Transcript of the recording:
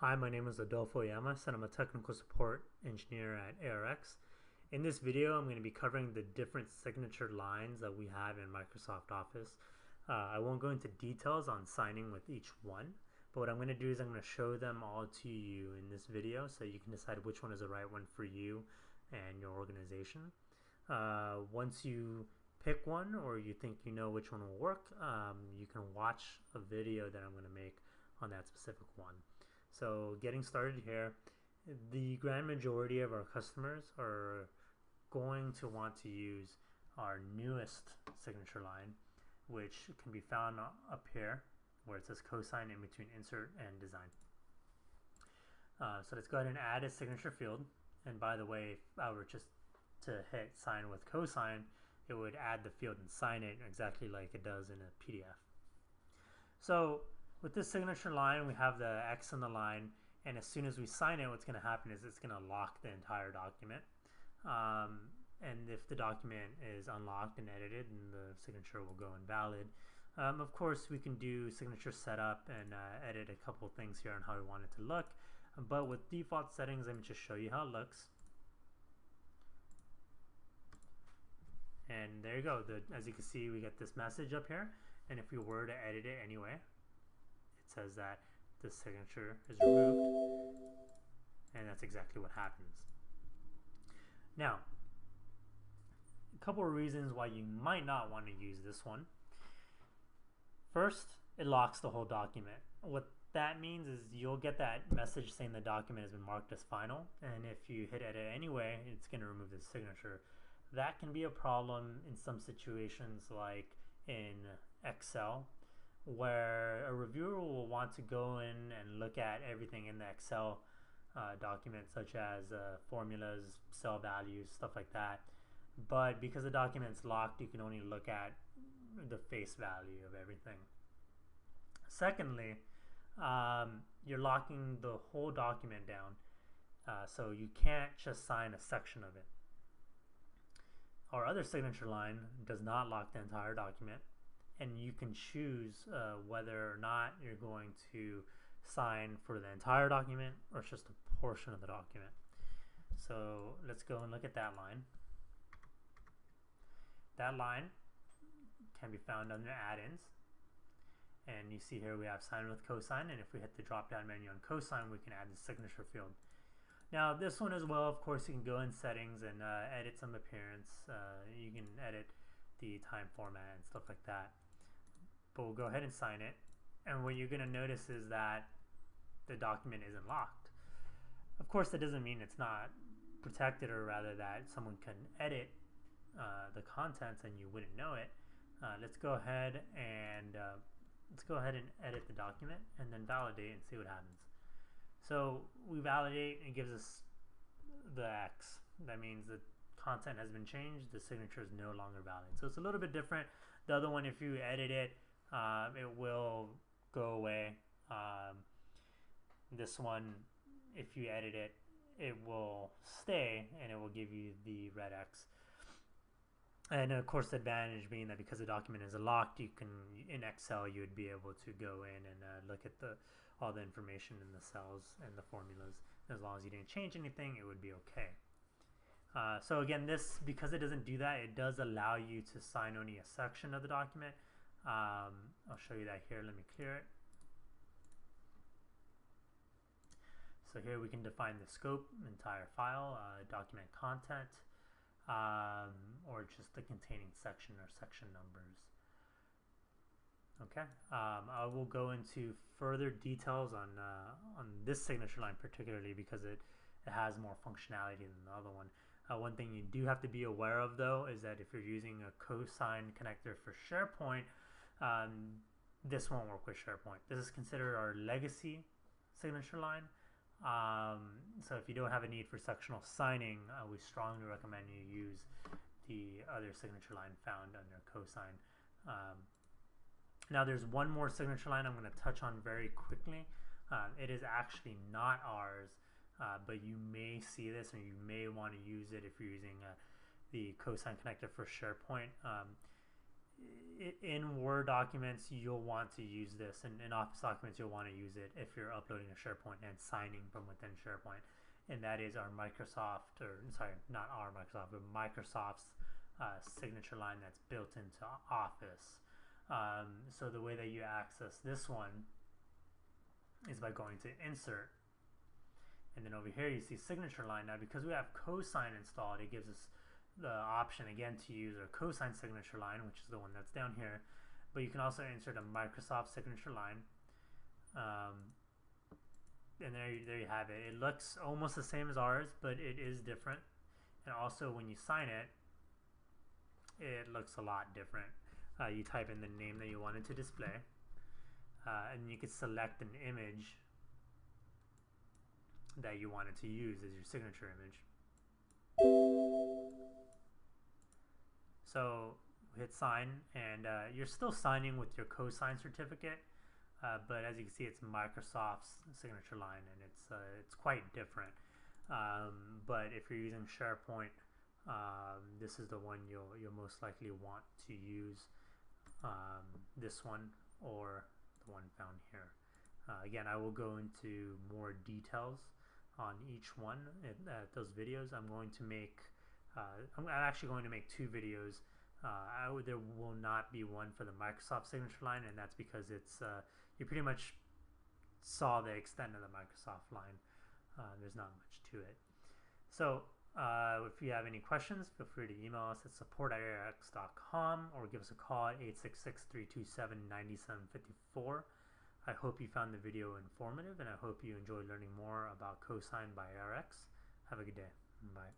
Hi, my name is Adolfo Llamas and I'm a technical support engineer at ARX. In this video, I'm going to be covering the different signature lines that we have in Microsoft Office. I won't go into details on signing with each one, but what I'm going to do is I'm going to show them all to you in this video so you can decide which one is the right one for you and your organization. Once you pick one or you think you know which one will work, you can watch a video that I'm going to make on that specific one. So getting started here, the grand majority of our customers are going to want to use our newest signature line, which can be found up here where it says cosign in between insert and design. So let's go ahead and add a signature field. And by the way, if I were just to hit sign with cosign, it would add the field and sign it exactly like it does in a PDF. So with this signature line, we have the X on the line, and as soon as we sign it, what's going to happen is it's going to lock the entire document. And if the document is unlocked and edited, then the signature will go invalid. Of course, we can do signature setup and edit a couple things here on how we want it to look. But with default settings, let me just show you how it looks. And there you go. As you can see, we get this message up here. And if we were to edit it anyway, it says that the signature is removed, and that's exactly what happens. Now, a couple of reasons why you might not want to use this one. First, it locks the whole document. What that means is you'll get that message saying the document has been marked as final, and if you hit edit anyway, it's going to remove the signature. That can be a problem in some situations like in Excel, where a reviewer will want to go in and look at everything in the Excel document, such as formulas, cell values, stuff like that. But because the document's locked, you can only look at the face value of everything. Secondly, you're locking the whole document down, so you can't just sign a section of it. Our other signature line does not lock the entire document, and you can choose whether or not you're going to sign for the entire document or just a portion of the document. So let's go and look at that line. That line can be found under add-ins, and you see here we have sign with cosign, and if we hit the drop down menu on cosign, we can add the signature field. Now this one as well, of course, you can go in settings and edit some appearance. You can edit the time format and stuff like that. But we'll go ahead and sign it, and what you're going to notice is that the document isn't locked. Of course, that doesn't mean it's not protected, or rather that someone can edit the contents and you wouldn't know it. Let's go ahead and edit the document and then validate and see what happens. So we validate, and it gives us the X. That means the content has been changed, the signature is no longer valid. So it's a little bit different. The other one, if you edit it, it will go away. This one, if you edit it, it will stay and it will give you the red X. And of course, the advantage being that because the document is locked, you can, in Excel, you would be able to go in and look at all the information in the cells and the formulas. As long as you didn't change anything, it would be okay. So again, this, because it doesn't do that, it does allow you to sign only a section of the document. I'll show you that here. Let me clear it. So here we can define the scope, entire file, document content, or just the containing section or section numbers. Okay, I will go into further details on this signature line particularly because it has more functionality than the other one. One thing you do have to be aware of, though, is that if you're using a cosign connector for SharePoint, this won't work with SharePoint. This is considered our legacy signature line. So if you don't have a need for sectional signing, we strongly recommend you use the other signature line found under cosign. Now there's one more signature line I'm going to touch on very quickly. It is actually not ours, but you may see this, or you may want to use it if you're using the cosign connector for SharePoint. in Word documents, you'll want to use this. In Office documents, you'll want to use it if you're uploading a SharePoint and signing from within SharePoint. And that is our Microsoft, or sorry, not our Microsoft, but Microsoft's signature line that's built into Office. So the way that you access this one is by going to Insert, and then over here you see Signature Line. Now because we have cosign installed, it gives us the option again to use our cosign signature line, which is the one that's down here, but you can also insert a Microsoft signature line, and there you have it. It looks almost the same as ours, but it is different, and also when you sign it, it looks a lot different. You type in the name that you wanted to display, and you could select an image that you wanted to use as your signature image. So hit sign, and you're still signing with your cosign certificate, but as you can see, it's Microsoft's signature line, and it's quite different. But if you're using SharePoint, this is the one you'll most likely want to use. This one or the one found here. Again, I will go into more details on each one at those videos. I'm going to make I'm actually going to make 2 videos. There will not be one for the Microsoft signature line, and that's because it's you pretty much saw the extent of the Microsoft line. There's not much to it. So if you have any questions, feel free to email us at support@arx.com or give us a call at 866-327-9754. I hope you found the video informative, and I hope you enjoy learning more about cosign by ARX. Have a good day. Bye.